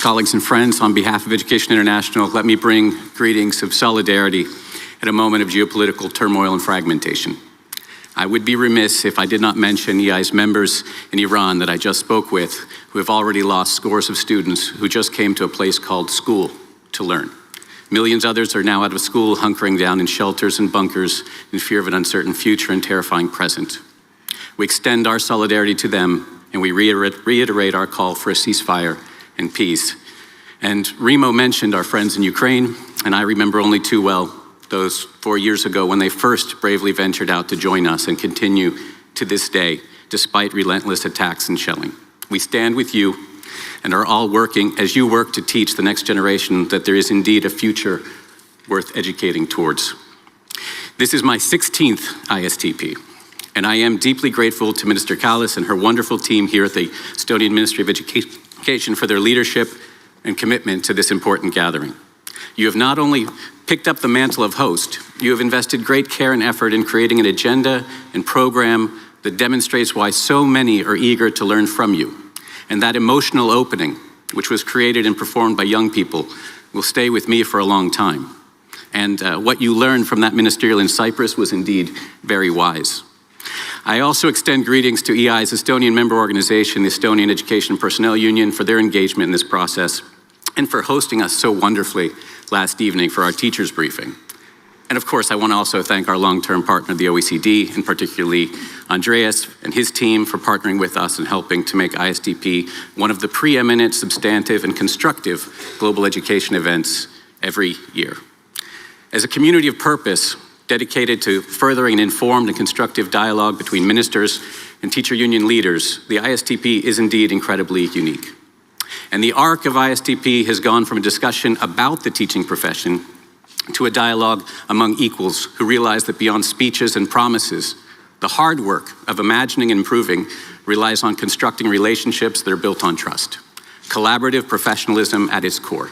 colleagues and friends, on behalf of Education International, let me bring greetings of solidarity at a moment of geopolitical turmoil and fragmentation. I would be remiss if I did not mention EI's members in Iran that I just spoke with, who have already lost scores of students who just came to a place called school to learn. Millions others are now out of school, hunkering down in shelters and bunkers in fear of an uncertain future and terrifying present. We extend our solidarity to them, and we reiterate our call for a ceasefire and peace. And Remo mentioned our friends in Ukraine, and I remember only too well those 4 years ago when they first bravely ventured out to join us and continue to this day, despite relentless attacks and shelling. We stand with you and are all working as you work to teach the next generation that there is indeed a future worth educating towards. This is my 16th ISTP. And I am deeply grateful to Minister Kallas and her wonderful team here at the Estonian Ministry of Education for their leadership and commitment to this important gathering. You have not only picked up the mantle of host, you have invested great care and effort in creating an agenda and program that demonstrates why so many are eager to learn from you. And that emotional opening, which was created and performed by young people, will stay with me for a long time. And what you learned from that ministerial in Cyprus was indeed very wise. I also extend greetings to EI's Estonian member organization, the Estonian Education Personnel Union, for their engagement in this process and for hosting us so wonderfully last evening for our teachers briefing. And of course, I want to also thank our long-term partner, the OECD, and particularly Andreas and his team for partnering with us and helping to make ISTP one of the preeminent, substantive, and constructive global education events every year. As a community of purpose, dedicated to furthering an informed and constructive dialogue between ministers and teacher union leaders, the ISTP is indeed incredibly unique. And the arc of ISTP has gone from a discussion about the teaching profession to a dialogue among equals who realize that beyond speeches and promises, the hard work of imagining and improving relies on constructing relationships that are built on trust. Collaborative professionalism at its core.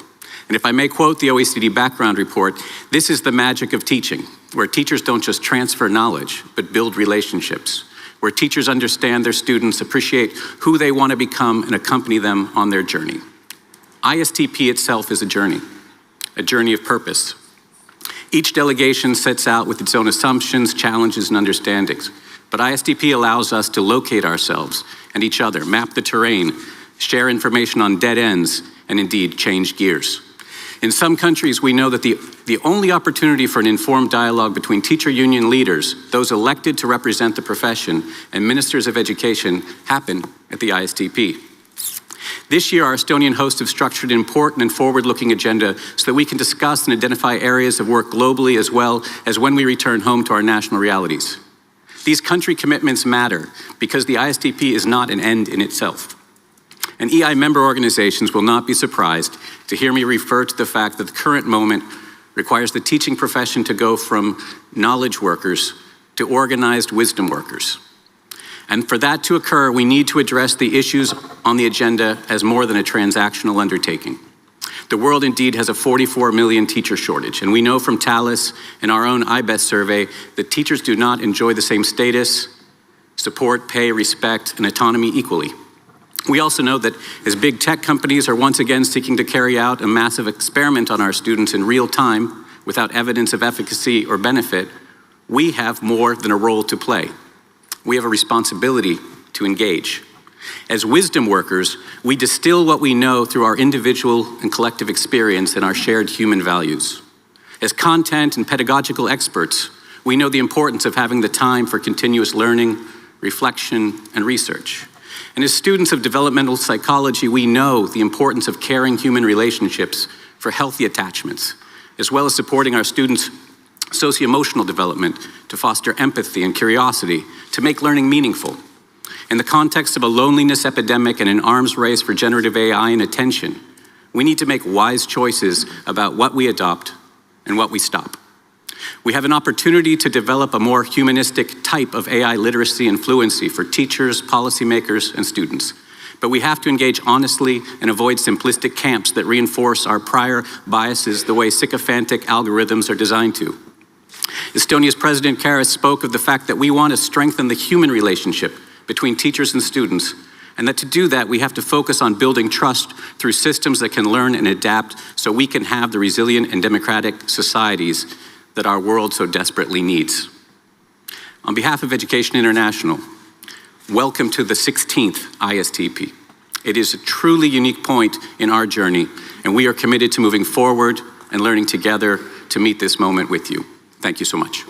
And if I may quote the OECD background report, this is the magic of teaching, where teachers don't just transfer knowledge, but build relationships, where teachers understand their students, appreciate who they want to become, and accompany them on their journey. ISTP itself is a journey of purpose. Each delegation sets out with its own assumptions, challenges, and understandings, but ISTP allows us to locate ourselves and each other, map the terrain, share information on dead ends, and indeed change gears. In some countries, we know that the only opportunity for an informed dialogue between teacher union leaders, those elected to represent the profession, and ministers of education happen at the ISTP. This year, our Estonian hosts have structured an important and forward-looking agenda so that we can discuss and identify areas of work globally as well as when we return home to our national realities. These country commitments matter because the ISTP is not an end in itself. And EI member organizations will not be surprised to hear me refer to the fact that the current moment requires the teaching profession to go from knowledge workers to organized wisdom workers. And for that to occur, we need to address the issues on the agenda as more than a transactional undertaking. The world indeed has a 44 million teacher shortage, and we know from Thales and our own IBEST survey that teachers do not enjoy the same status, support, pay, respect, and autonomy equally. We also know that as big tech companies are once again seeking to carry out a massive experiment on our students in real time without evidence of efficacy or benefit, we have more than a role to play. We have a responsibility to engage. As wisdom workers, we distill what we know through our individual and collective experience and our shared human values. As content and pedagogical experts, we know the importance of having the time for continuous learning, reflection, and research. And as students of developmental psychology, we know the importance of caring human relationships for healthy attachments, as well as supporting our students' socio-emotional development to foster empathy and curiosity, to make learning meaningful. In the context of a loneliness epidemic and an arms race for generative AI and attention, we need to make wise choices about what we adopt and what we stop. We have an opportunity to develop a more humanistic type of AI literacy and fluency for teachers, policymakers, and students. But we have to engage honestly and avoid simplistic camps that reinforce our prior biases the way sycophantic algorithms are designed to. Estonia's President Karas spoke of the fact that we want to strengthen the human relationship between teachers and students And that to do that, we have to focus on building trust through systems that can learn and adapt so we can have the resilient and democratic societies that our world so desperately needs. On behalf of Education International, welcome to the 16th ISTP. It is a truly unique point in our journey, and we are committed to moving forward and learning together to meet this moment with you. Thank you so much.